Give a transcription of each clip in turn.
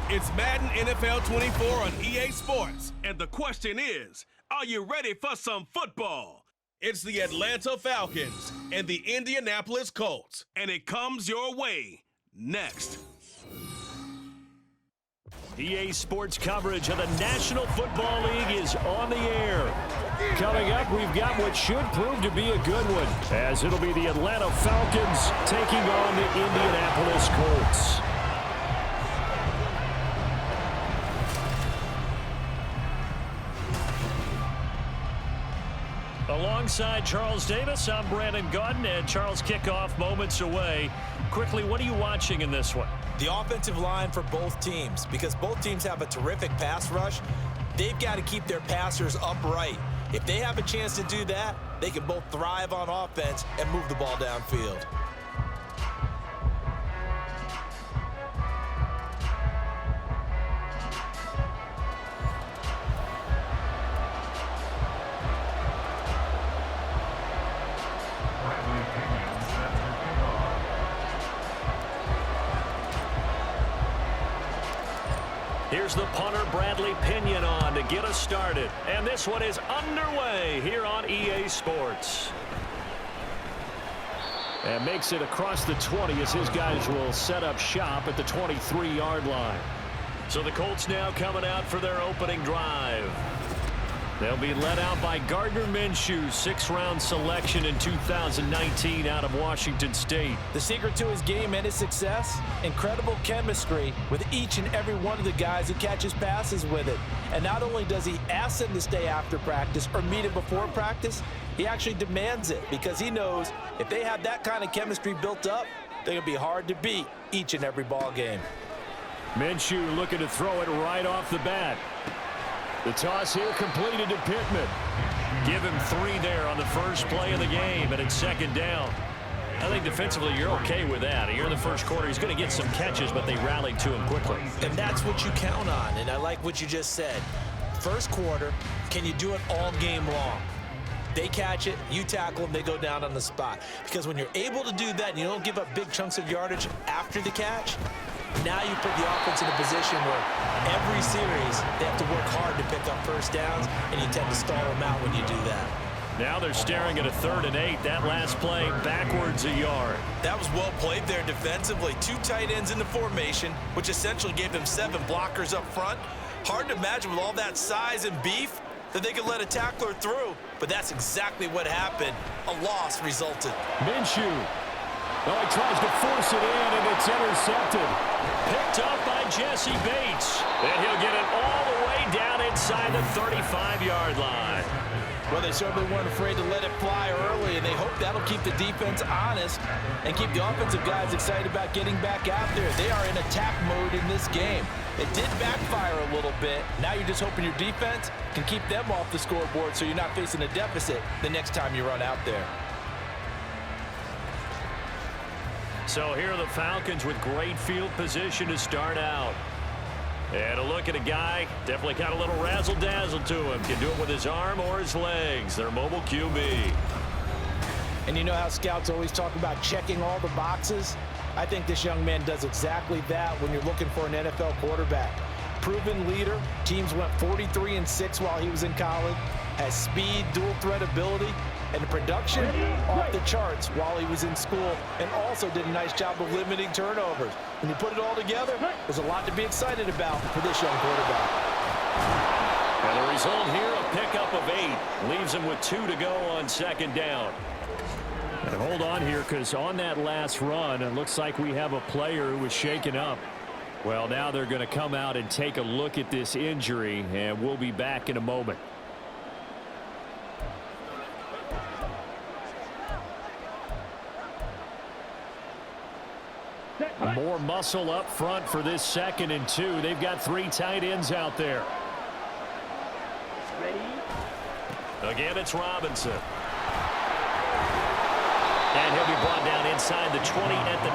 It's Madden NFL 24 on EA Sports. And the question is, are you ready for some football? It's the Atlanta Falcons and the Indianapolis Colts. And it comes your way next. EA Sports coverage of the National Football League is on the air. Coming up, we've got what should prove to be a good one, as it'll be the Atlanta Falcons taking on the Indianapolis Colts. Alongside Charles Davis, I'm Brandon Gaudin, and Charles, kickoff moments away. Quickly, what are you watching in this one? The offensive line for both teams, because both teams have a terrific pass rush. They've got to keep their passers upright. If they have a chance to do that, they can both thrive on offense and move the ball downfield. Here's the punter, Bradley Pinion, on to get us started. And this one is underway here on EA Sports. And makes it across the 20 as his guys will set up shop at the 23-yard line. So the Colts now coming out for their opening drive. They'll be led out by Gardner Minshew, 6th-round selection in 2019 out of Washington State. The secret to his game and his success, incredible chemistry with each and every one of the guys who catches passes with it. And not only does he ask them to stay after practice or meet him before practice, he actually demands it because he knows if they have that kind of chemistry built up, they're going to be hard to beat each and every ball game. Minshew looking to throw it right off the bat. The toss here completed to Pittman. Give him 3 there on the first play of the game, and it's second down. I think defensively you're okay with that. Here in the first quarter, he's going to get some catches, but they rallied to him quickly. And that's what you count on, and I like what you just said. First quarter, can you do it all game long? They catch it, you tackle them, they go down on the spot. Because when you're able to do that and you don't give up big chunks of yardage after the catch, now you put the offense in a position where every series they have to work hard to pick up first downs, and you tend to stall them out when you do that. Now they're staring at a 3rd and 8. That last play backwards a yard. That was well played there defensively. 2 tight ends in the formation, which essentially gave them 7 blockers up front. Hard to imagine with all that size and beef that they could let a tackler through, but that's exactly what happened. A loss resulted. Minshew. Oh, he tries to force it in, and it's intercepted. Picked up by Jesse Bates. And he'll get it all the way down inside the 35-yard line. Well, they certainly weren't afraid to let it fly early, and they hope that'll keep the defense honest and keep the offensive guys excited about getting back out there. They are in attack mode in this game. It did backfire a little bit. Now you're just hoping your defense can keep them off the scoreboard so you're not facing a deficit the next time you run out there. So here are the Falcons with great field position to start out. And a look at a guy, definitely got a little razzle-dazzle to him. Can do it with his arm or his legs. Their mobile QB. And you know how scouts always talk about checking all the boxes? I think this young man does exactly that when you're looking for an NFL quarterback. Proven leader. Teams went 43-6 while he was in college. Has speed, dual threat ability. And the production off the charts while he was in school, and also did a nice job of limiting turnovers. When you put it all together, there's a lot to be excited about for this young quarterback. And the result here, a pickup of 8. Leaves him with 2 to go on second down. And hold on here, because on that last run, it looks like we have a player who was shaken up. Well, now they're going to come out and take a look at this injury, and we'll be back in a moment. More muscle up front for this 2nd and 2. They've got 3 tight ends out there. Again, it's Robinson. And he'll be brought down inside the 20 at the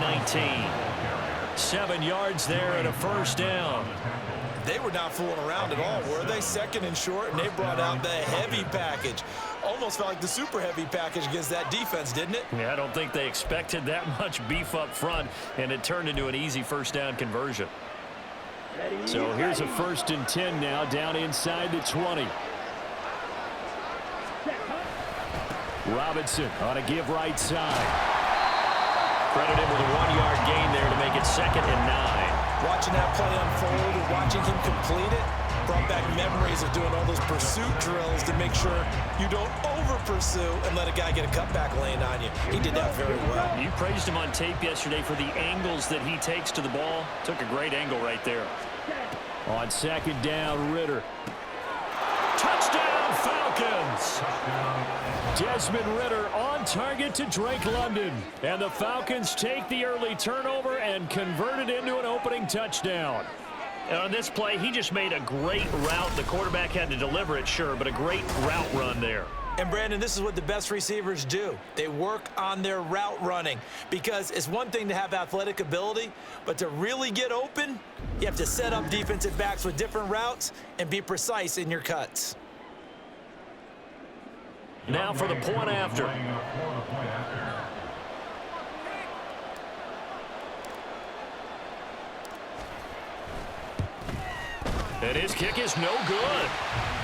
19. 7 yards there and a first down. They were not fooling around at all, were they? 2nd and short, and they brought out the heavy package. Almost felt like the super heavy package against that defense, didn't it? Yeah, I don't think they expected that much beef up front, and it turned into an easy first down conversion. So here's a 1st and 10 now, down inside the 20. Robinson on a give right side. Credited with a 1-yard gain there to make it 2nd and 9. Watching that play unfold and watching him complete it brought back memories of doing all those pursuit drills to make sure you don't over-pursue and let a guy get a cutback lane on you. He did that very well. You praised him on tape yesterday for the angles that he takes to the ball. Took a great angle right there. On 2nd down, Ritter. Touchdown, Falcons! Desmond Ritter on target to Drake London. And the Falcons take the early turnover and convert it into an opening touchdown. And on this play, he just made a great route. The quarterback had to deliver it, sure, but a great route run there. And, Brandon, this is what the best receivers do. They work on their route running because it's one thing to have athletic ability, but to really get open, you have to set up defensive backs with different routes and be precise in your cuts. Now for the point after. And his kick is no good.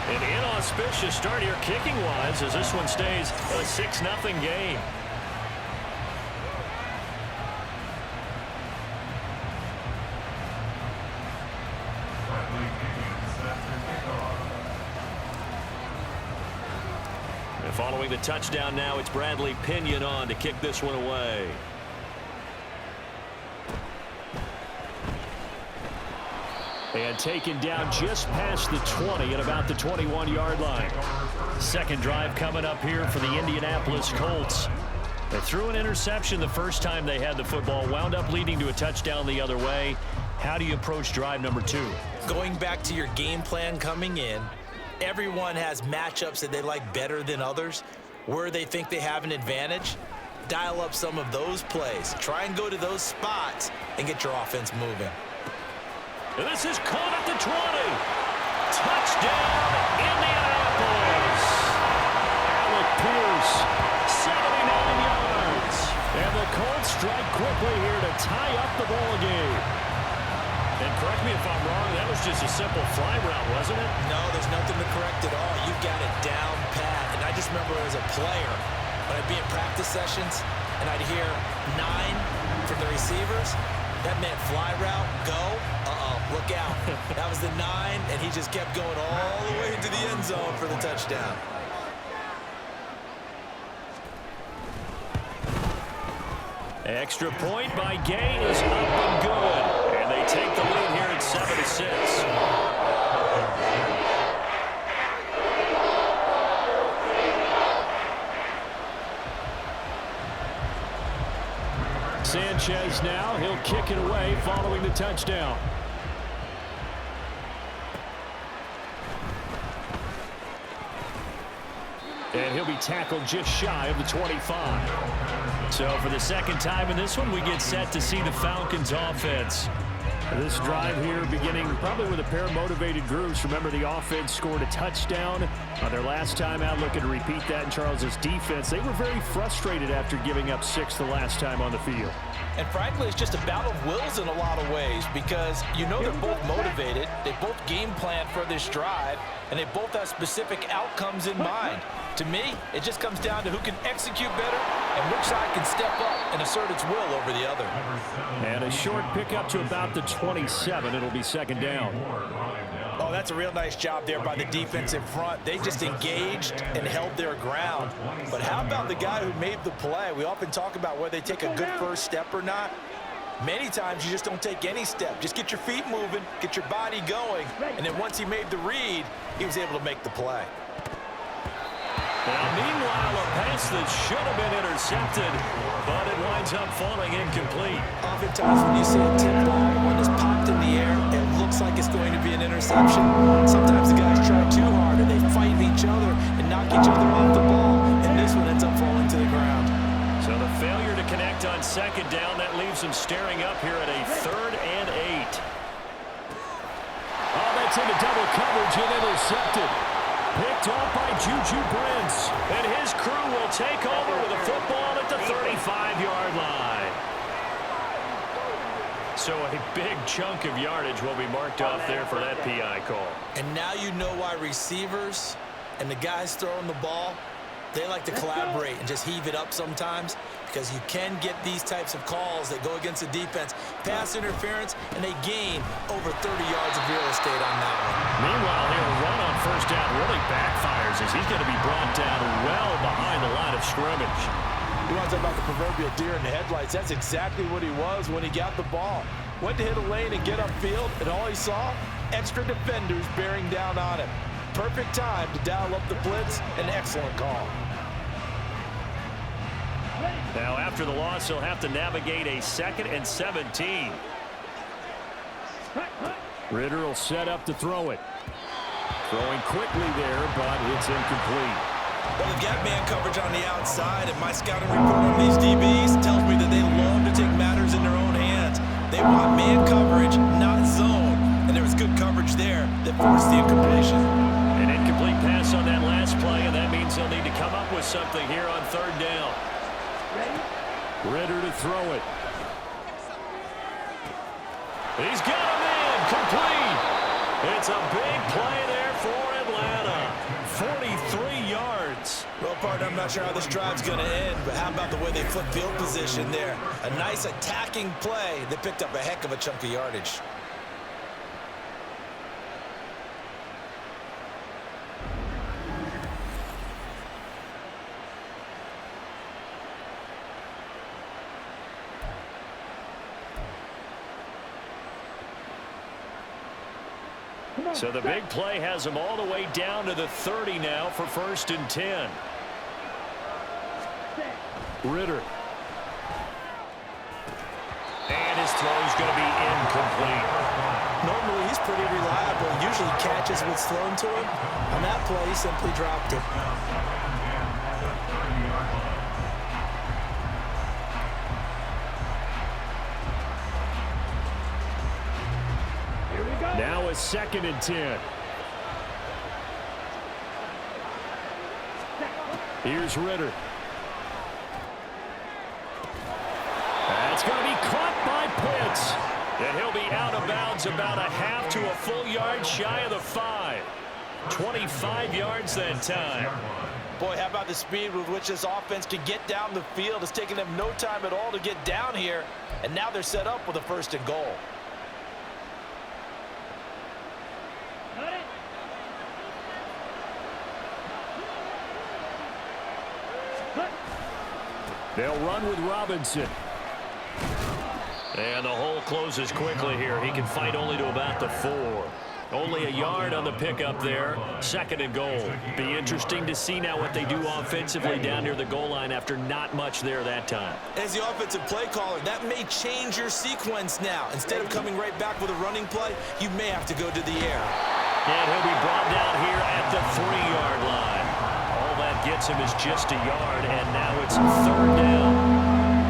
An inauspicious start here kicking-wise as this one stays a 6-0 game. And following the touchdown now, it's Bradley Pinion on to kick this one away. And taken down just past the 20 at about the 21-yard line. Second drive coming up here for the Indianapolis Colts. They threw an interception the first time they had the football, wound up leading to a touchdown the other way. How do you approach drive number 2? Going back to your game plan coming in, everyone has matchups that they like better than others, where they think they have an advantage. Dial up some of those plays. Try and go to those spots and get your offense moving. And this is caught at the 20. Touchdown, Indianapolis. Alec Pierce, 79 yards. And the Colts strike quickly here to tie up the ball game. And correct me if I'm wrong, that was just a simple fly route, wasn't it? No, there's nothing to correct at all. You've got it down pat. And I just remember as a player, when I'd be in practice sessions and I'd hear 9 from the receivers, that meant fly route, go, look out. That was the 9, and he just kept going all the way into the end zone for the touchdown. Extra point by Gay is up and good. And they take the lead here at 7-6. Sanchez now, he'll kick it away following the touchdown. And he'll be tackled just shy of the 25. So for the second time in this one, we get set to see the Falcons offense. This drive here beginning probably with a pair of motivated groups. Remember, the offense scored a touchdown on their last time out. Looking to repeat that in Charles's defense. They were very frustrated after giving up 6 the last time on the field. And frankly, it's just a battle of wills in a lot of ways because you know they're both motivated. They both game plan for this drive, and they both have specific outcomes in mind. To me, it just comes down to who can execute better and which side can step up and assert its will over the other. And a short pickup to about the 27. It'll be second down. Oh, that's a real nice job there by the defense in front. They just engaged and held their ground. But how about the guy who made the play? We often talk about whether they take a good first step or not. Many times you just don't take any step. Just get your feet moving, get your body going, and then once he made the read, he was able to make the play. Now, meanwhile, a pass that should have been intercepted, but it winds up falling incomplete. Oftentimes when you see a tip ball, when it's popped in the air, it looks like it's going to be an interception. Sometimes the guys try too hard, and they fight each other and knock each other off the ball, and this one ends up falling to the ground. So the failure to connect on second down, that leaves them staring up here at a 3rd and 8. Oh, that's into double coverage and intercepted. Picked off by Juju Brents. And his crew will take over with a football at the 35-yard line. So a big chunk of yardage will be marked off there for that PI call. And now you know why receivers and the guys throwing the ball, they like to collaborate and just heave it up sometimes, because you can get these types of calls that go against the defense, pass interference, and they gain over 30 yards of real estate on that one. Meanwhile, he'll run on first down really backfires as he's going to be brought down well behind the line of scrimmage. You want to talk about the proverbial deer in the headlights? That's exactly what he was when he got the ball. Went to hit a lane and get upfield, and all he saw, extra defenders bearing down on him. Perfect time to dial up the blitz. An excellent call. Now, after the loss, he'll have to navigate a 2nd and 17. Ritter will set up to throw it. Throwing quickly there, but it's incomplete. Well, they've got man coverage on the outside, and my scouting report on these DBs tells me that they love to take matters in their own hands. They want man coverage, not zone. And there was good coverage there that forced the incompletion. An incomplete pass on that last play, and that means they'll need to come up with something here on 3rd down. Ritter to throw it. He's got a man complete. It's a big play there for Atlanta. 43 yards. Well, partner, I'm not sure how this drive's going to end, but how about the way they flip field position there? A nice attacking play that picked up a heck of a chunk of yardage. So the big play has him all the way down to the 30 now for 1st and 10. Ritter. And his throw's going to be incomplete. Normally, he's pretty reliable. Usually catches what's thrown to him. On that play, he simply dropped it. Now a 2nd and 10. Here's Ritter. That's going to be caught by Pitts. And he'll be out of bounds about a half to a full yard shy of the 5. 25 yards that time. Boy, how about the speed with which this offense can get down the field? It's taken them no time at all to get down here. And now they're set up with a 1st and goal. They'll run with Robinson. And the hole closes quickly here. He can fight only to about the 4. Only a yard on the pickup there. 2nd and goal. Be interesting to see now what they do offensively down near the goal line after not much there that time. As the offensive play caller, that may change your sequence now. Instead of coming right back with a running play, you may have to go to the air. And he'll be brought down here at the 3-yard line. All that gets him is just a yard, and now it's 3rd down.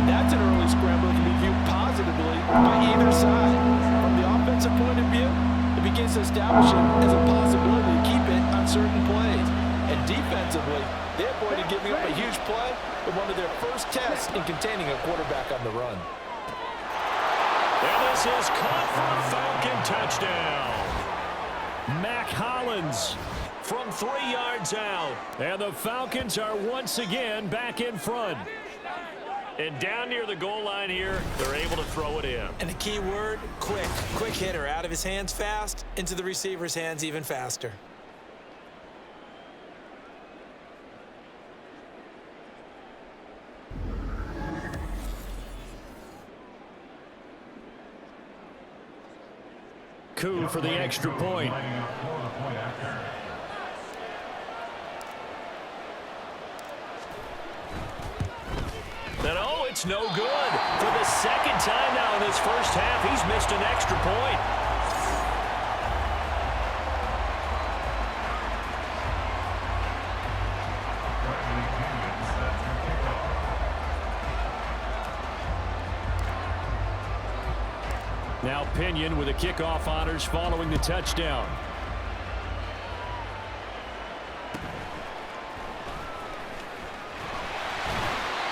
And that's an early scramble that can be viewed positively by either side. From the offensive point of view, it begins to establish it as a possibility to keep it on certain plays. And defensively, they avoided giving up a huge play with one of their first tests in containing a quarterback on the run. And this is caught for a Falcon touchdown. Mac Hollins from 3 yards out. And the Falcons are once again back in front. And down near the goal line here, they're able to throw it in. And the key word, quick. Quick hitter. Out of his hands fast, into the receiver's hands even faster. Coup for the extra point. And oh, it's no good. For the 2nd time now in this first half, he's missed an extra point. Now Pinion with the kickoff honors following the touchdown.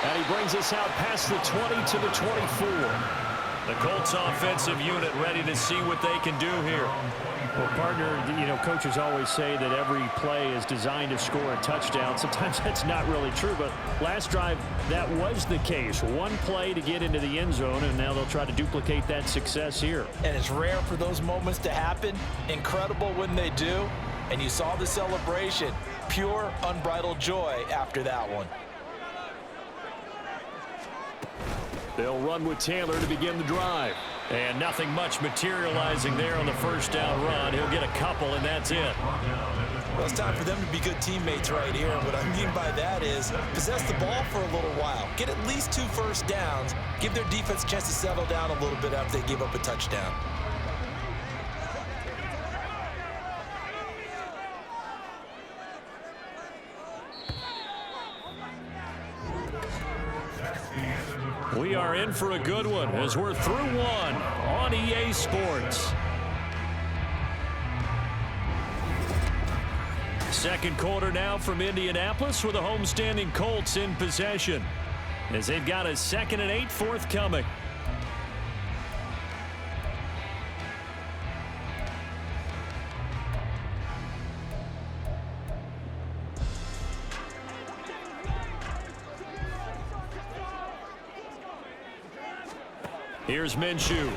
And he brings us out past the 20 to the 24. The Colts offensive unit ready to see what they can do here. Well, partner, coaches always say that every play is designed to score a touchdown. Sometimes that's not really true, but last drive, that was the case. One play to get into the end zone, and now they'll try to duplicate that success here. And it's rare for those moments to happen. Incredible when they do. And you saw the celebration. Pure, unbridled joy after that one. They'll run with Taylor to begin the drive. And nothing much materializing there on the first down run. He'll get a couple, and that's it. Well, it's time for them to be good teammates right here. And what I mean by that is possess the ball for a little while. Get at least 2 first downs. Give their defense a chance to settle down a little bit after they give up a touchdown. We are in for a good one as we're through one on EA Sports. Second quarter now from Indianapolis with the homestanding Colts in possession as they've got a 2nd and 8 forthcoming. Here's Minshew.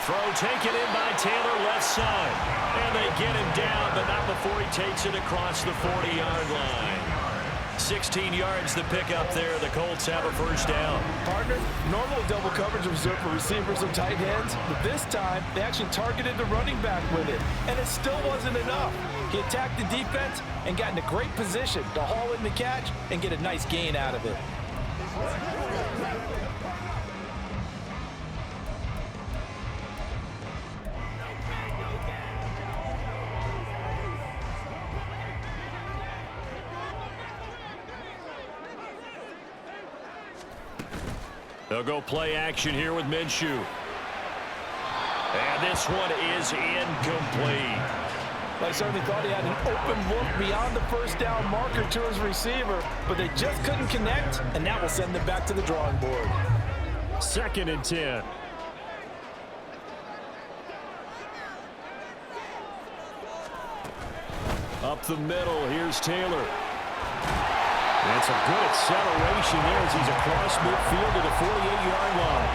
Throw taken in by Taylor left side. And they get him down, but not before he takes it across the 40-yard line. 16 yards to pick up there. The Colts have a first down. Partner, normally double coverage is reserved for receivers and tight ends, but this time they actually targeted the running back with it, and it still wasn't enough. He attacked the defense and got in a great position to haul in the catch and get a nice gain out of it. They'll go play action here with Minshew. And this one is incomplete. I certainly thought he had an open look beyond the first down marker to his receiver, but they just couldn't connect, and that will send them back to the drawing board. 2nd and 10. Up the middle, here's Taylor. That's a good acceleration there as he's across midfield to the 48-yard line.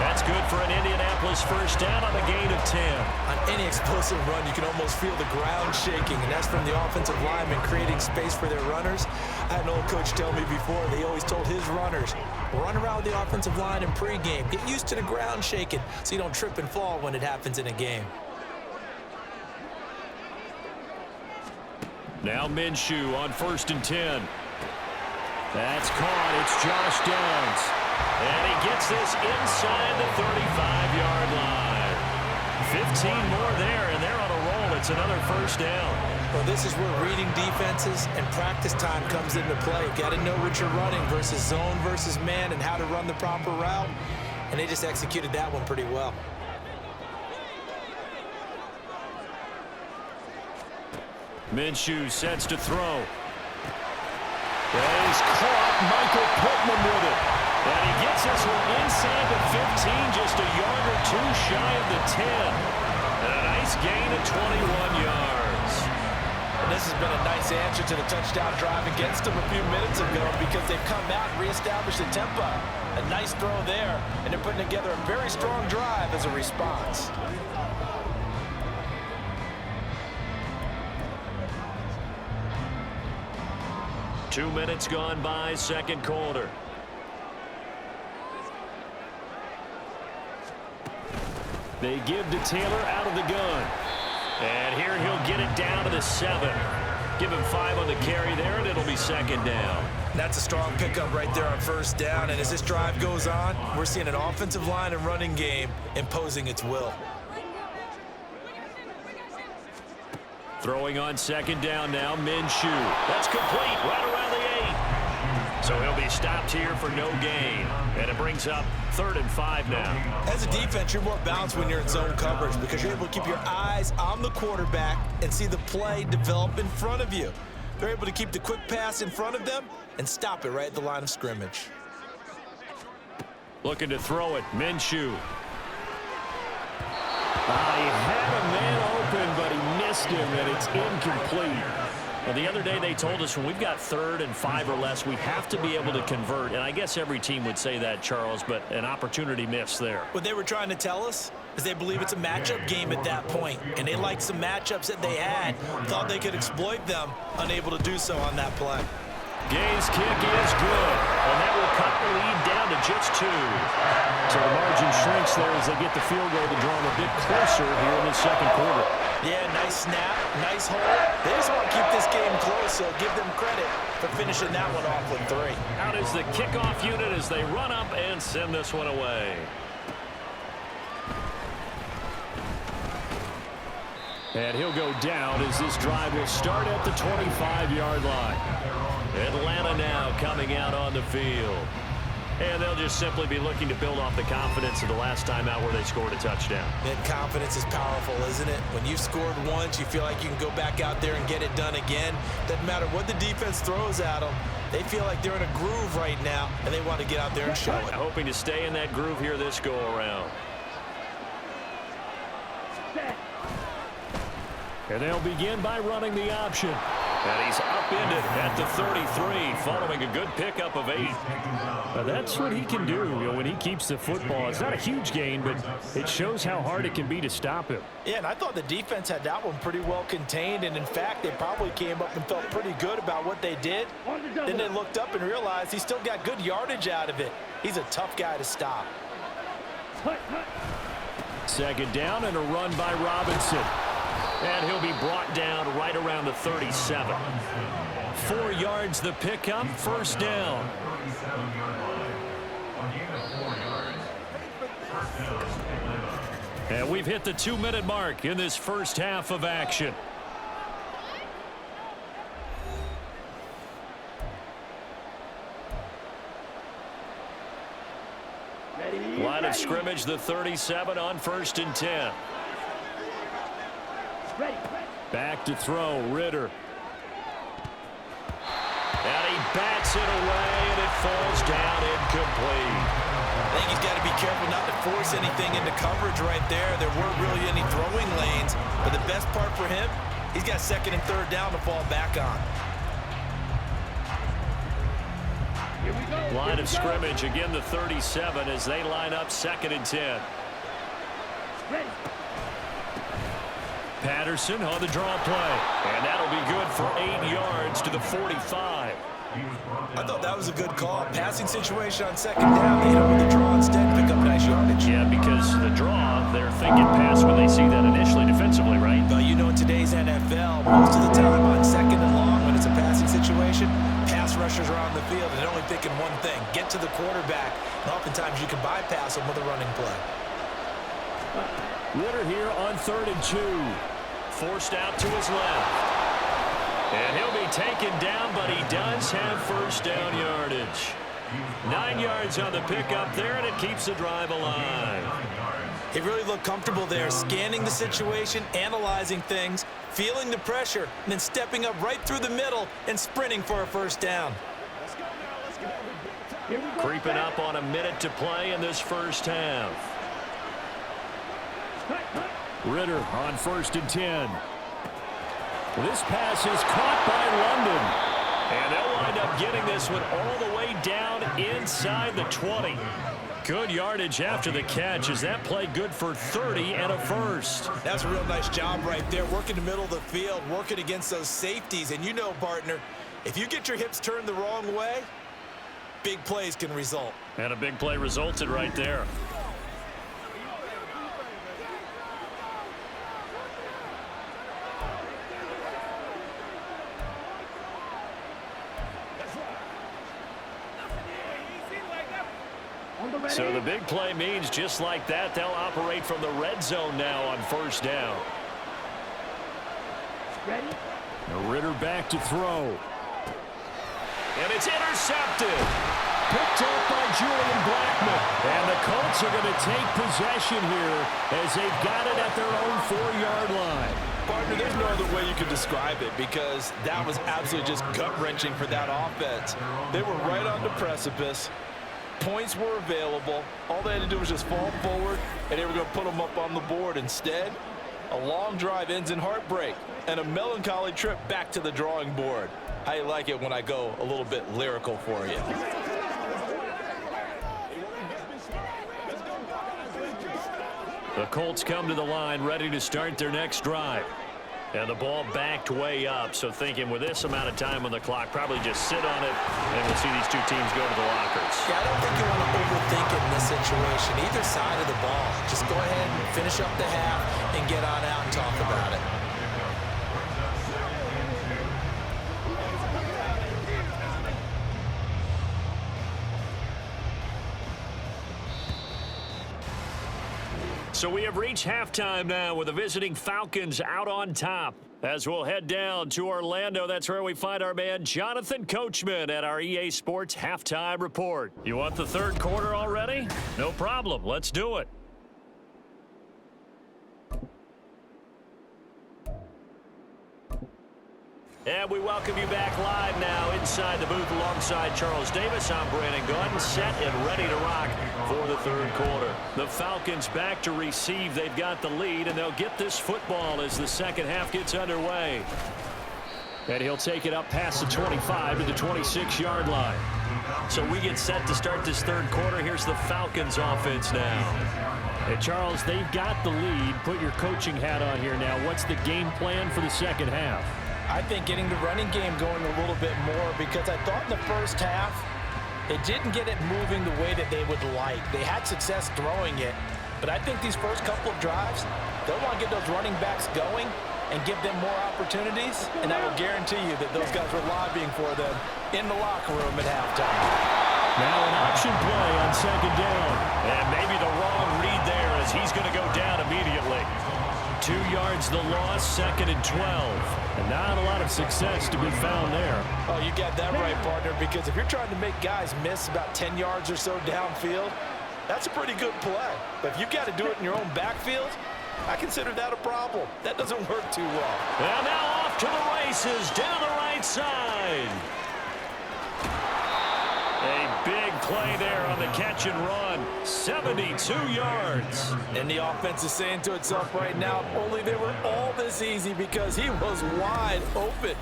That's good for an Indianapolis first down on a gain of 10. On any explosive run, you can almost feel the ground shaking, and that's from the offensive linemen creating space for their runners. I had an old coach tell me before, they always told his runners, run around the offensive line in pregame. Get used to the ground shaking so you don't trip and fall when it happens in a game. Now Minshew on 1st and 10. That's caught. It's Josh Downs. And he gets this inside the 35-yard line. 15 more there, and they're on a roll. It's another first down. Well, this is where reading defenses and practice time comes into play. Got to know what you're running versus zone versus man and how to run the proper route. And they just executed that one pretty well. Minshew sets to throw. He's caught. Michael Pittman with it. And he gets this one inside the 15, just a yard or 2 shy of the 10. And a nice gain of 21 yards. And this has been a nice answer to the touchdown drive against them a few minutes ago because they've come out and reestablished the tempo. A nice throw there, and they're putting together a very strong drive as a response. Two minutes gone by, second quarter. They give to Taylor out of the gun. And here he'll get it down to the 7. Give him 5 on the carry there, and it'll be 2nd down. That's a strong pickup right there on first down. And as this drive goes on, we're seeing an offensive line and running game imposing its will. Throwing on 2nd down now, Minshew. That's complete right around the 8. So he'll be stopped here for no gain. And it brings up 3rd and 5 now. As a defense, you're more balanced when you're in zone coverage because you're able to keep your eyes on the quarterback and see the play develop in front of you. They're able to keep the quick pass in front of them and stop it right at the line of scrimmage. Looking to throw it. Minshew. He had a man open, but he missed him, and it's incomplete. Well, the other day they told us when we've got 3rd and 5 or less, we have to be able to convert. And I guess every team would say that, Charles, but an opportunity missed there. What they were trying to tell us is they believe it's a matchup game at that point, and they liked some matchups that they had, thought they could exploit them, unable to do so on that play. Gay's kick is good, and that will cut the lead down to just 2. So the margin shrinks there as they get the field goal to draw them a bit closer here in the second quarter. Yeah, nice snap, nice hold. They just want to keep this game close, so give them credit for finishing that one off with 3. Out is the kickoff unit as they run up and send this one away. And he'll go down as this drive will start at the 25-yard line. Atlanta now coming out on the field. And they'll just simply be looking to build off the confidence of the last time out where they scored a touchdown. That confidence is powerful, isn't it? When you've scored once, you feel like you can go back out there and get it done again. Doesn't matter what the defense throws at them. They feel like they're in a groove right now, and they want to get out there and show it. Hoping to stay in that groove here this go-around. And they'll begin by running the option. And he's upended at the 33 following a good pickup of 8. That's what he can do, when he keeps the football. It's not a huge gain, but it shows how hard it can be to stop him. Yeah, and I thought the defense had that one pretty well contained, and in fact, they probably came up and felt pretty good about what they did. Then they looked up and realized he still got good yardage out of it. He's a tough guy to stop. Second down and a run by Robinson. And he'll be brought down right around the 37. 4 yards the pickup, first down. And we've hit the 2-minute mark in this first half of action. Line of scrimmage, the 37 on 1st and 10. Back to throw, Ritter. And he bats it away, and it falls down incomplete. I think he's got to be careful not to force anything into coverage right there. There weren't really any throwing lanes, but the best part for him, he's got 2nd and 3rd down to fall back on. Line of scrimmage, again the 37 as they line up 2nd and 10. Patterson on the draw play. And that'll be good for 8 yards to the 45. I thought that was a good call. Passing situation on 2nd down. They hit him with the draw instead, pick up nice yardage. Yeah, because the draw, they're thinking pass when they see that initially defensively, right? Well, you know in today's NFL, most of the time on 2nd and long when it's a passing situation, pass rushers are on the field and they're only thinking one thing, get to the quarterback. And oftentimes you can bypass them with a running play. Ritter here on 3rd and 2. Forced out to his left. And he'll be taken down, but he does have first down yardage. 9 yards on the pickup there, and it keeps the drive alive. He really looked comfortable there, scanning the situation, analyzing things, feeling the pressure, and then stepping up right through the middle and sprinting for a first down. Creeping up on a minute to play in this first half. Ritter on 1st and 10. This pass is caught by London. And they'll wind up getting this one all the way down inside the 20. Good yardage after the catch as that play good for 30 and a first. That's a real nice job right there, working the middle of the field, working against those safeties. And you know, partner, if you get your hips turned the wrong way, big plays can result. And a big play resulted right there. So the big play means just like that, they'll operate from the red zone now on first down. Ready? Ritter back to throw. And it's intercepted. Picked up by Julian Blackmon. And the Colts are going to take possession here as they've got it at their own 4-yard line. Partner, there's no other way you could describe it because that was absolutely just gut-wrenching for that offense. They were right on the precipice. Points were available. All they had to do was just fall forward, and they were going to put them up on the board. Instead, a long drive ends in heartbreak and a melancholy trip back to the drawing board. How you like it when I go a little bit lyrical for you? The Colts come to the line ready to start their next drive. And the ball backed way up, so thinking with this amount of time on the clock, probably just sit on it, and we'll see these two teams go to the lockers. Yeah, I don't think you want to overthink it in this situation. Either side of the ball. Just go ahead and finish up the half and get on out and talk about it. So we have reached halftime now with the visiting Falcons out on top. As we'll head down to Orlando, that's where we find our man Jonathan Coachman at our EA Sports Halftime Report. You want the third quarter already? No problem. Let's do it. And we welcome you back live now inside the booth alongside Charles Davis. I'm Brandon Gunn, set and ready to rock for the third quarter. The Falcons back to receive. They've got the lead, and they'll get this football as the second half gets underway. And he'll take it up past the 25 to the 26-yard line. So we get set to start this third quarter. Here's the Falcons offense now. Hey, Charles, they've got the lead. Put your coaching hat on here now. What's the game plan for the second half? I think getting the running game going a little bit more, because I thought in the first half it didn't get it moving the way that they would like. They had success throwing it, but I think these first couple of drives, they'll want to get those running backs going and give them more opportunities, and I will guarantee you that those guys were lobbying for them in the locker room at halftime. Now an option play on second down. And maybe the wrong read there as he's going to go down immediately. 2 yards the loss, second and 12. And not a lot of success to be found there. Oh, you got that right, partner, because if you're trying to make guys miss about 10 yards or so downfield, that's a pretty good play. But if you've got to do it in your own backfield, I consider that a problem. That doesn't work too well. And now off to the races down the right side. A big play there on the catch and run. 72 yards. And the offense is saying to itself right now, only they were all this easy because he was wide open.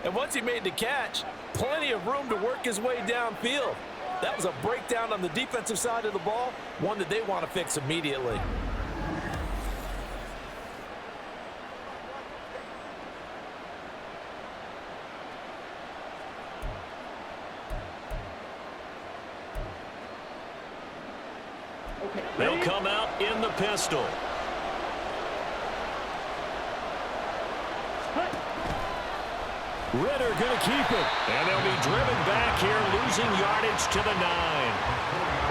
And once he made the catch, plenty of room to work his way downfield. That was a breakdown on the defensive side of the ball, one that they want to fix immediately. They'll come out in the pistol. Ritter going to keep it. And they'll be driven back here, losing yardage to the 9.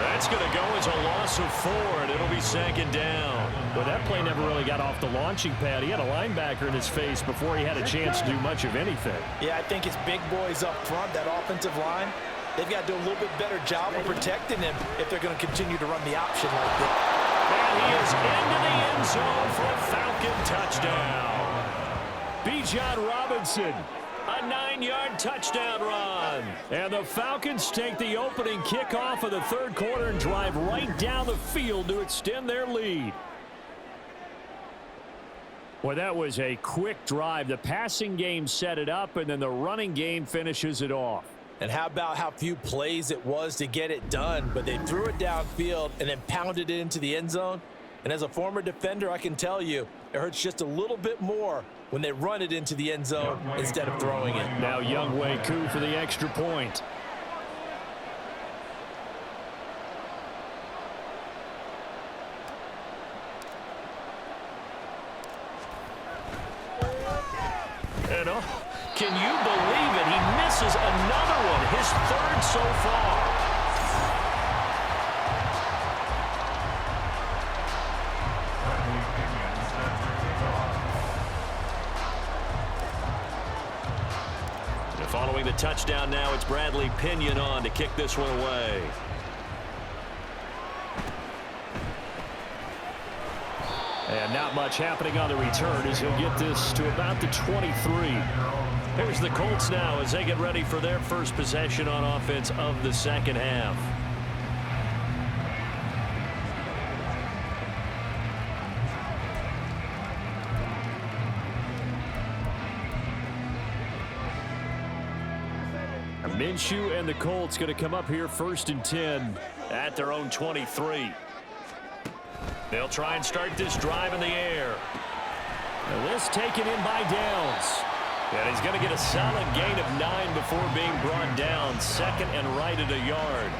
That's going to go as a loss of 4, and it'll be second down. But that play never really got off the launching pad. He had a linebacker in his face before he had a chance to do much of anything. Yeah, I think it's big boys up front, that offensive line. They've got to do a little bit better job of protecting him if they're going to continue to run the option like this. And he is into the end zone for a Falcon touchdown. Bijan Robinson, a 9-yard touchdown run. And the Falcons take the opening kickoff of the third quarter and drive right down the field to extend their lead. Well, that was a quick drive. The passing game set it up, and then the running game finishes it off. And how about how few plays it was to get it done, but they threw it downfield and then pounded it into the end zone. And as a former defender, I can tell you, it hurts just a little bit more when they run it into the end zone instead of throwing it. Now Younghoe Koo for the extra point. And can you believe it? He misses another one, his third so far. And following the touchdown now, it's Bradley Pinion on to kick this one away. And not much happening on the return as he'll get this to about the 23. Here's the Colts now as they get ready for their first possession on offense of the second half. Minshew and the Colts going to come up here 1st and 10 at their own 23. They'll try and start this drive in the air. And this taken in by Downs. And he's going to get a solid gain of 9 before being brought down. 2nd and right at a yard.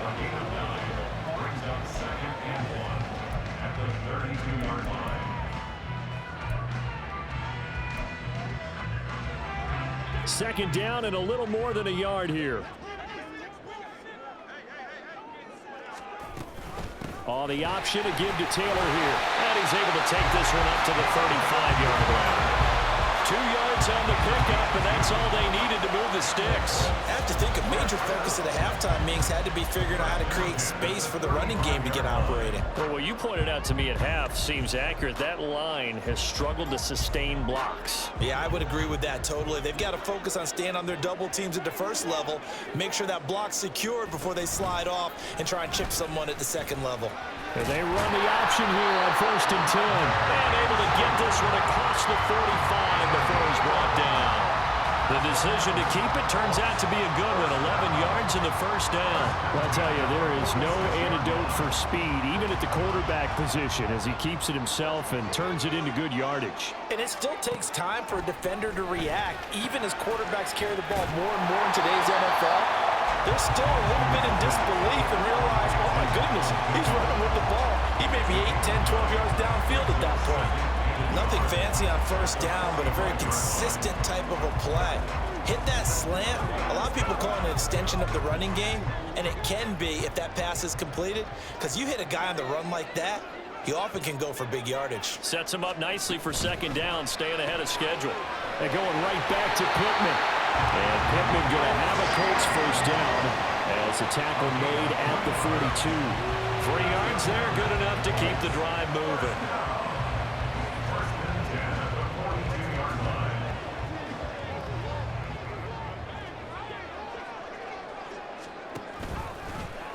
Second down and a little more than a yard here. Oh, the option to give to Taylor here. And he's able to take this one up to the 35-yard line. 2 yards on the pickup, and that's all they needed to move the sticks. I have to think a major focus of the halftime meetings had to be figuring out how to create space for the running game to get operating. Well, what you pointed out to me at half seems accurate. That line has struggled to sustain blocks. Yeah, I would agree with that totally. They've got to focus on staying on their double teams at the first level, make sure that block's secured before they slide off and try and chip someone at the second level. And they run the option here on 1st and 10. And able to get this one across the 45 before he's brought down. The decision to keep it turns out to be a good one. 11 yards in the first down. Well, I tell you, there is no antidote for speed, even at the quarterback position, as he keeps it himself and turns it into good yardage. And it still takes time for a defender to react. Even as quarterbacks carry the ball more and more in today's NFL, they're still a little bit in disbelief and realize, oh my goodness, he's running with the ball. He may be 8, 10, 12 yards downfield at that point. Nothing fancy on first down, but a very consistent type of a play. Hit that slant. A lot of people call it an extension of the running game, and it can be if that pass is completed, because you hit a guy on the run like that, he often can go for big yardage. Sets him up nicely for second down, staying ahead of schedule. They're going right back to Pittman. And Pittman going to have a Colts first down as a tackle made at the 42. 3 yards there, good enough to keep the drive moving.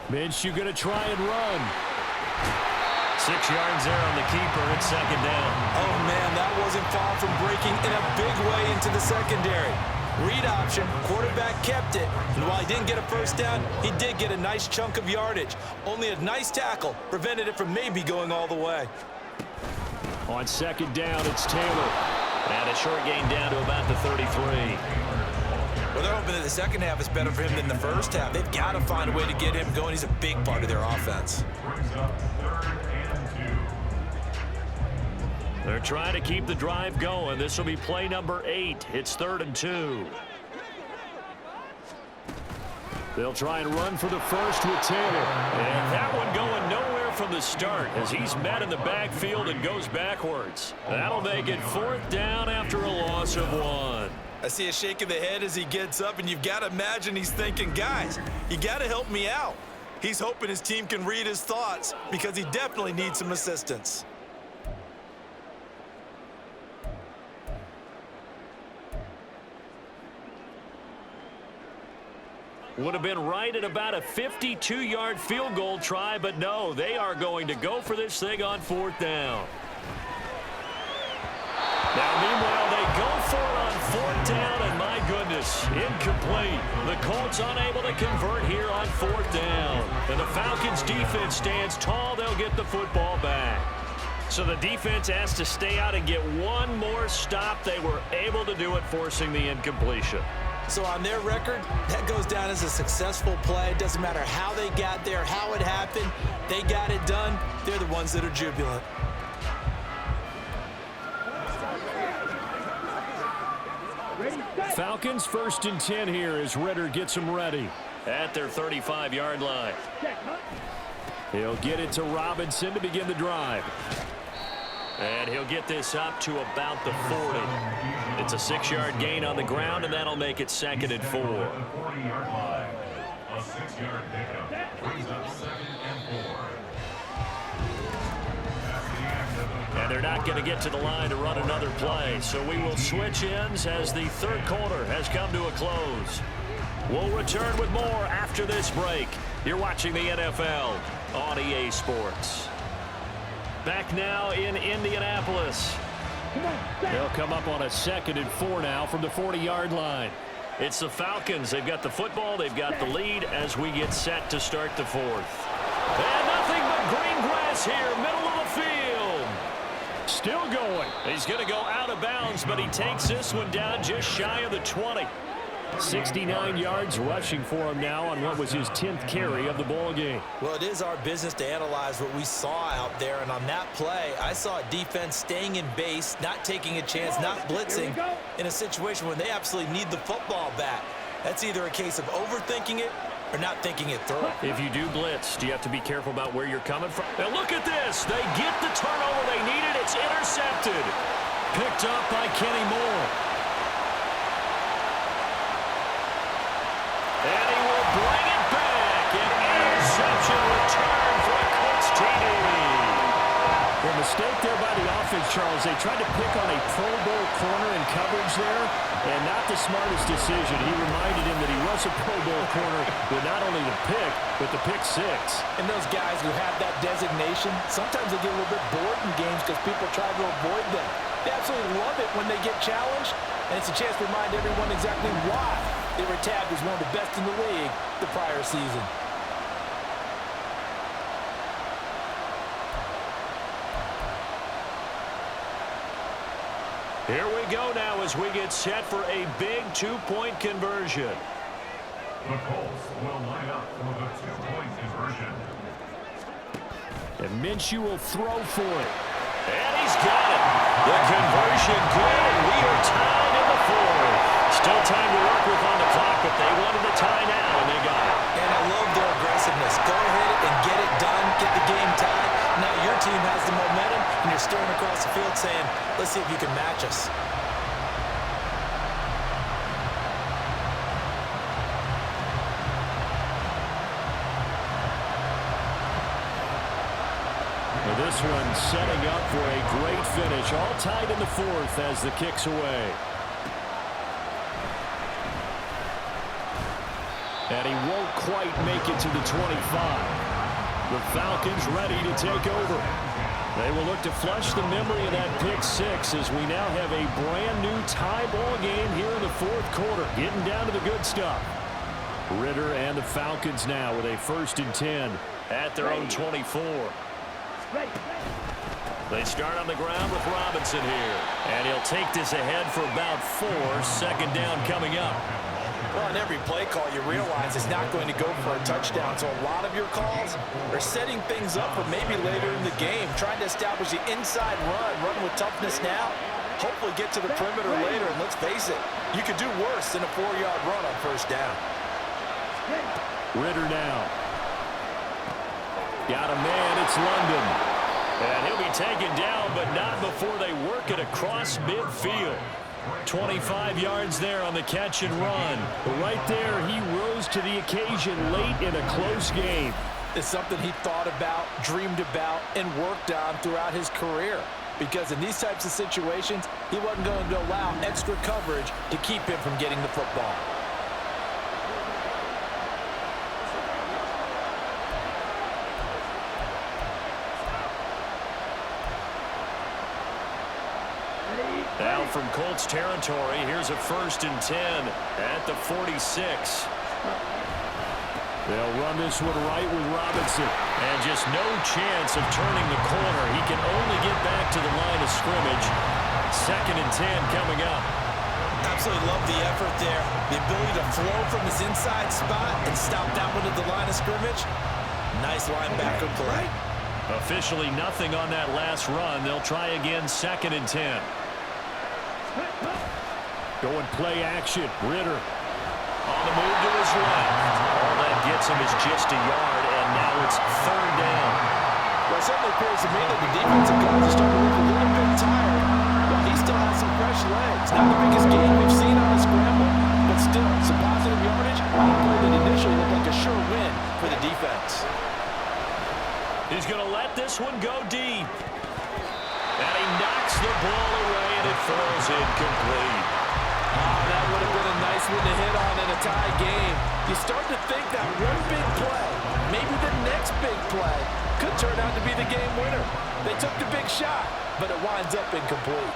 Minshew going to try and run. 6 yards there on the keeper at second down. Oh, man, that wasn't far from breaking in a big way into the secondary. Read option, quarterback kept it, and while he didn't get a first down, he did get a nice chunk of yardage. Only a nice tackle prevented it from maybe going all the way. On second down, it's Taylor. And a short gain down to about the 33. Well, they're hoping that the second half is better for him than the first half. They've got to find a way to get him going. He's a big part of their offense. They're trying to keep the drive going. This will be play number 8. It's 3rd and 2. They'll try and run for the first with Taylor. And that one going nowhere from the start as he's met in the backfield and goes backwards. That'll make it 4th down after a loss of 1. I see a shake of the head as he gets up, and you've got to imagine he's thinking, guys, you got to help me out. He's hoping his team can read his thoughts because he definitely needs some assistance. Would have been right at about a 52-yard field goal try, but no, they are going to go for this thing on 4th down. Now, meanwhile, they go for it on 4th down, and my goodness, incomplete. The Colts unable to convert here on 4th down. And the Falcons' defense stands tall. They'll get the football back. So the defense has to stay out and get one more stop. They were able to do it, forcing the incompletion. So on their record, that goes down as a successful play. It doesn't matter how they got there, how it happened. They got it done. They're the ones that are jubilant. Falcons 1st and 10 here as Ritter gets them ready. At their 35-yard line. He'll get it to Robinson to begin the drive. And he'll get this up to about the 40. It's a 6-yard gain on the ground, and that'll make it 2nd and 4. And they're not going to get to the line to run another play, so we will switch ends as the 3rd quarter has come to a close. We'll return with more after this break. You're watching the NFL on EA Sports. Back now in Indianapolis. They'll come up on a 2nd and 4 now from the 40-yard line. It's the Falcons. They've got the football. They've got the lead as we get set to start the fourth. And nothing but green grass here, middle of the field. Still going. He's going to go out of bounds, but he takes this one down just shy of the 20. 69 yards rushing for him now on what was his 10th carry of the ball game. Well, it is our business to analyze what we saw out there, and on that play, I saw a defense staying in base, not taking a chance, not blitzing in a situation where they absolutely need the football back. That's either a case of overthinking it or not thinking it through. If you do blitz, do you have to be careful about where you're coming from? Now look at this. They get the turnover they needed. It's intercepted. Picked up by Kenny Moore. And he will bring it back. An interception return for a Colts TD. The mistake there by the offense, Charles. They tried to pick on a Pro Bowl corner in coverage there, and not the smartest decision. He reminded him that he was a Pro Bowl corner with not only the pick, but the pick six. And those guys who have that designation, sometimes they get a little bit bored in games because people try to avoid them. They absolutely love it when they get challenged, and it's a chance to remind everyone exactly why they were tagged as one of the best in the league the prior season. Here we go now as we get set for a big two-point conversion. The Colts will line up for the two-point conversion. And Minshew will throw for it. And he's got it. The conversion good. We are tied in the fourth. Still time to work with on the clock, but they wanted the tie now, and they got it. And I love their aggressiveness. Go ahead and get it done. Get the game tied. Now your team has the momentum, and you're staring across the field saying, let's see if you can match us. This one setting up for a great finish. All tied in the fourth as the kick's away. And he won't quite make it to the 25. The Falcons ready to take over. They will look to flush the memory of that pick six as we now have a brand new tie ball game here in the fourth quarter. Getting down to the good stuff. Ritter and the Falcons now with a 1st and 10 at their own 24. They start on the ground with Robinson here. And he'll take this ahead for about 4. 2nd down coming up. Well, on every play call, you realize it's not going to go for a touchdown. So a lot of your calls are setting things up for maybe later in the game, trying to establish the inside run with toughness now, hopefully get to the perimeter later. And let's face it, you could do worse than a 4-yard run on 1st down. Ritter now. Got a man, it's London. And he'll be taken down, but not before they work it across midfield. 25 yards there on the catch and run. But right there, he rose to the occasion late in a close game. It's something he thought about, dreamed about, and worked on throughout his career. Because in these types of situations, he wasn't going to allow extra coverage to keep him from getting the football. Now from Colts territory, here's a 1st and 10 at the 46. They'll run this one right with Robinson. And just no chance of turning the corner. He can only get back to the line of scrimmage. 2nd and 10 coming up. Absolutely love the effort there. The ability to flow from his inside spot and stop that one at the line of scrimmage. Nice linebacker play. Officially nothing on that last run. They'll try again 2nd and 10. Going play action. Ritter. On the move to his left. All that gets him is just a yard, and now it's 3rd down. Well, it certainly appears to me that the defensive guys are starting to look a little bit tired. But he still has some fresh legs. Not the biggest game we've seen on a scramble, but still some positive yardage. A play that initially looked like a sure win for the defense. He's going to let this one go deep. And he knocks the ball away, and it falls incomplete. Oh, that would have been a nice one to hit on in a tie game. You start to think that one big play, maybe the next big play, could turn out to be the game winner. They took the big shot, but it winds up incomplete.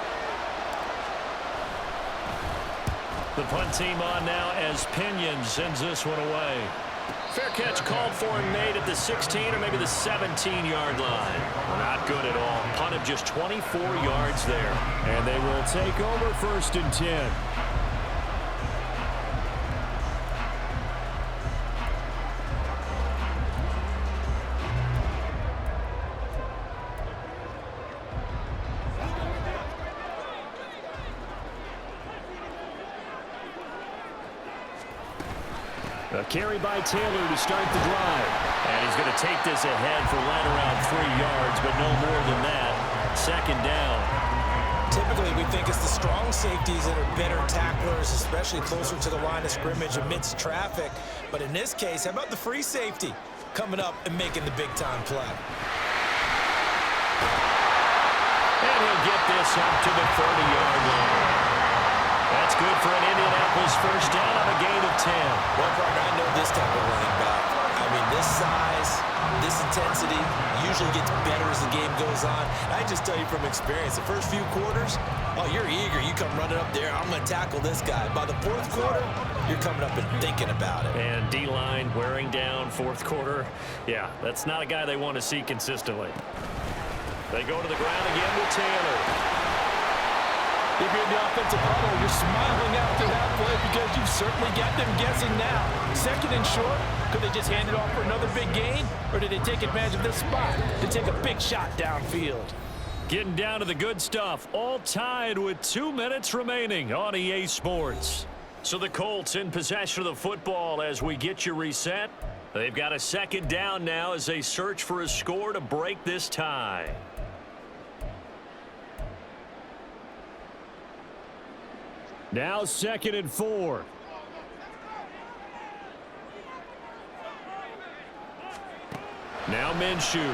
The punt team on now as Pinion sends this one away. Fair catch called for and made at the 16 or maybe the 17-yard line. Not good at all. Punt of just 24 yards there. And they will take over 1st and 10. A carry by Taylor to start the drive. And he's going to take this ahead for right around 3 yards, but no more than that. 2nd down. Typically, we think it's the strong safeties that are better tacklers, especially closer to the line of scrimmage amidst traffic. But in this case, how about the free safety coming up and making the big-time play? And he'll get this up to the 30-yard line. That's good for an Indianapolis 1st down on a gain of 10. Well, partner, I know this type of running back. I mean, this size, this intensity usually gets better as the game goes on. I just tell you from experience, the first few quarters, oh, you're eager. You come running up there, I'm going to tackle this guy. By the 4th quarter, you're coming up and thinking about it. And D-line wearing down 4th quarter. Yeah, that's not a guy they want to see consistently. They go to the ground again with Taylor. If you're the offensive huddle, you're smiling after that play because you've certainly got them guessing now. 2nd and short, could they just hand it off for another big gain? Or did they take advantage of this spot to take a big shot downfield? Getting down to the good stuff. All tied with 2 minutes remaining on EA Sports. So the Colts in possession of the football as we get you reset. They've got a 2nd down now as they search for a score to break this tie. Now 2nd and 4. Now Minshew.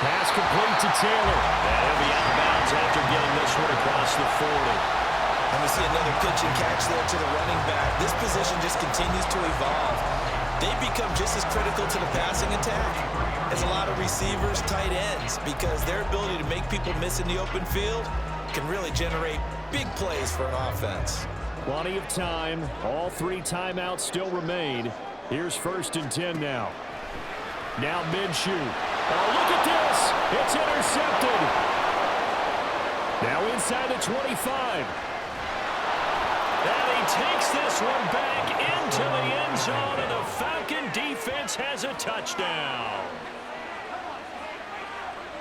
Pass complete to Taylor. And he'll be out of bounds after getting this one across the 40. And we see another pitch and catch there to the running back. This position just continues to evolve. They've become just as critical to the passing attack as a lot of receivers, tight ends, because their ability to make people miss in the open field can really generate big plays for an offense. Plenty of time. All 3 timeouts still remain. Here's 1st and 10 now. Now Minshew. Oh, look at this. It's intercepted. Now inside the 25. And he takes this one back into the end zone, and the Falcon defense has a touchdown.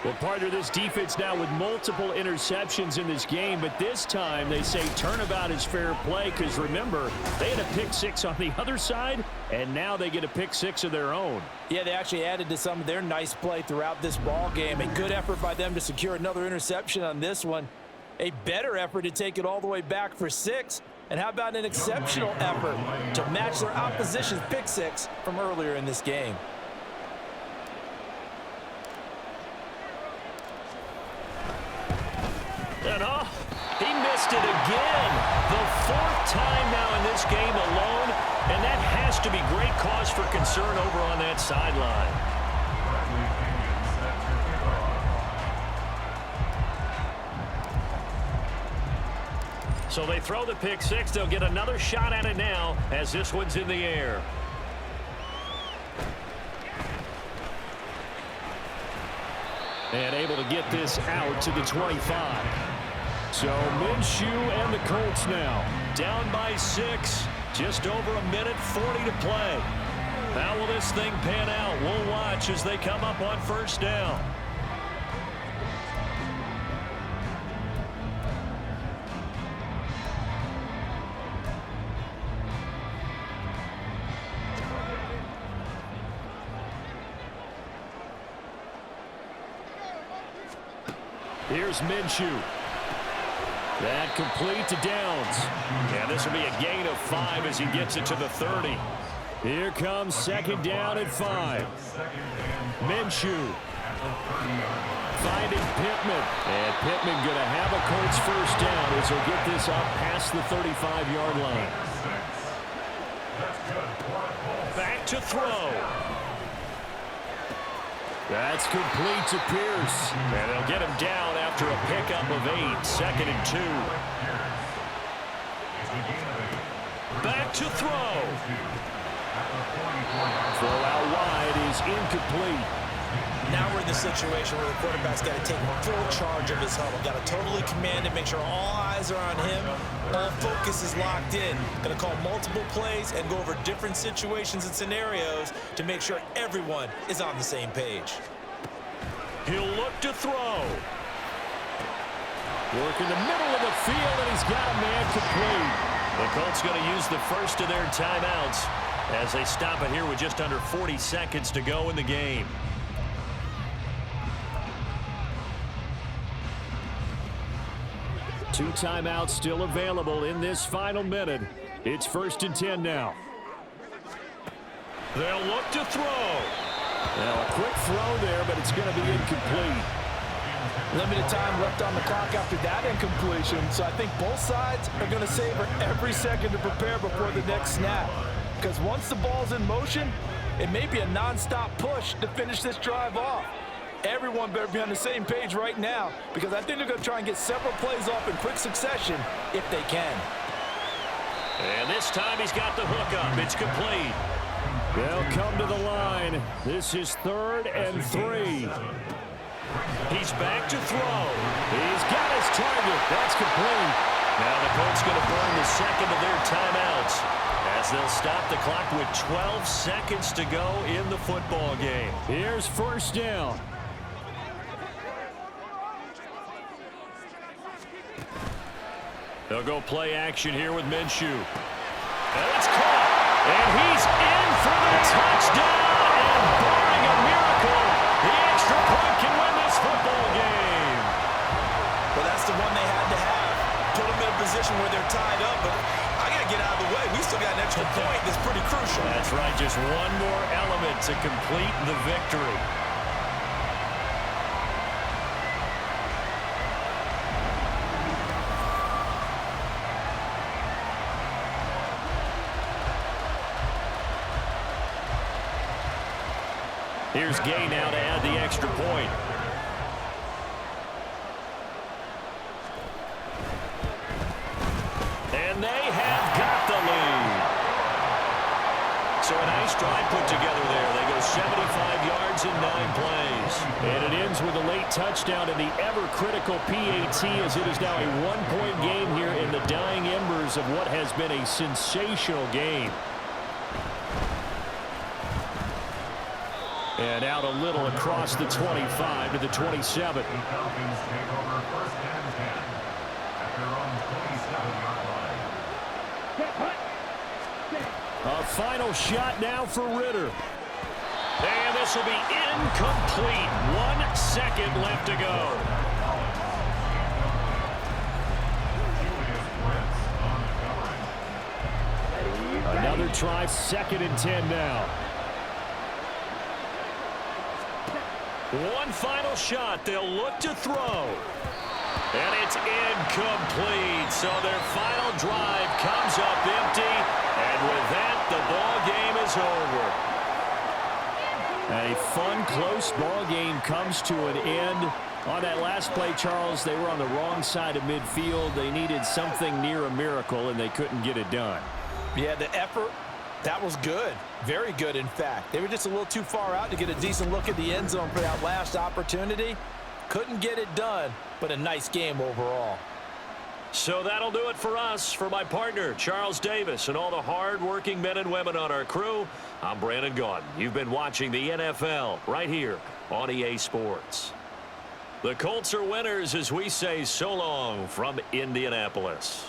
Well, partner, this defense now with multiple interceptions in this game, but this time they say turnabout is fair play because, remember, they had a pick 6 on the other side, and now they get a pick 6 of their own. Yeah, they actually added to some of their nice play throughout this ball game. A good effort by them to secure another interception on this one. A better effort to take it all the way back for 6. And how about an exceptional effort to match their opposition's pick 6 from earlier in this game? And he missed it again. The 4th time now in this game alone, and that has to be great cause for concern over on that sideline. So they throw the pick 6. They'll get another shot at it now as this one's in the air. And able to get this out to the 25. So Minshew and the Colts now. Down by 6. Just over a minute 40 to play. How will this thing pan out? We'll watch as they come up on 1st down. Here's Minshew. That complete to Downs. And this will be a gain of 5 as he gets it to the 30. Here comes 2nd down at 5. Minshew. Finding Pittman. And Pittman going to have a Colts 1st down as he'll get this up past the 35-yard line. Back to throw. That's complete to Pierce. And they'll get him down after a pickup of 8. 2nd and 2. Back to throw. Throw out wide is incomplete. Now we're in the situation where the quarterback's got to take full charge of his huddle. Got to totally command it, make sure all eyes are on him. All focus is locked in. Going to call multiple plays and go over different situations and scenarios to make sure everyone is on the same page. He'll look to throw. Work in the middle of the field, and he's got a man complete. The Colts going to use the first of their timeouts as they stop it here with just under 40 seconds to go in the game. Two timeouts still available in this final minute. It's 1st and 10 now. They'll look to throw. Now a quick throw there, but it's going to be incomplete. Limited time left on the clock after that incompletion, so I think both sides are going to savor every second to prepare before the next snap. Because once the ball's in motion, it may be a non-stop push to finish this drive off. Everyone better be on the same page right now, because I think they're going to try and get several plays off in quick succession if they can. And this time he's got the hook up. It's complete. They'll come to the line. This is 3rd and 3. He's back to throw. He's got his target. That's complete. Now the Colts going to burn the second of their timeouts as they'll stop the clock with 12 seconds to go in the football game. Here's 1st down. They'll go play action here with Minshew. And it's caught. And he's in for the touchdown. And barring a miracle, the extra point can win this football game. Well, that's the one they had to have. Put them in a position where they're tied up, but I got to get out of the way. We still got an extra point that's pretty crucial. That's right. Just one more element to complete the victory. Here's Gay now to add the extra point. And they have got the lead. So a nice drive put together there. They go 75 yards in 9 plays. And it ends with a late touchdown in the ever-critical PAT, as it is now a 1-point game here in the dying embers of what has been a sensational game. And out a little across the 25 to the 27. The Falcons take over 1st and 10 at their own 27-yard line. A final shot now for Ritter. And this will be incomplete. 1 second left to go. Another try, 2nd and 10 now. One final shot. They'll look to throw. And it's incomplete. So their final drive comes up empty. And with that, the ball game is over. A fun, close ball game comes to an end. On that last play, Charles, they were on the wrong side of midfield. They needed something near a miracle, and they couldn't get it done. Yeah, the effort, that was good. Very good, in fact. They were just a little too far out to get a decent look at the end zone for that last opportunity. Couldn't get it done, but a nice game overall. So that'll do it for us. For my partner, Charles Davis, and all the hard-working men and women on our crew, I'm Brandon Gaudin. You've been watching the NFL right here on EA Sports. The Colts are winners as we say so long from Indianapolis.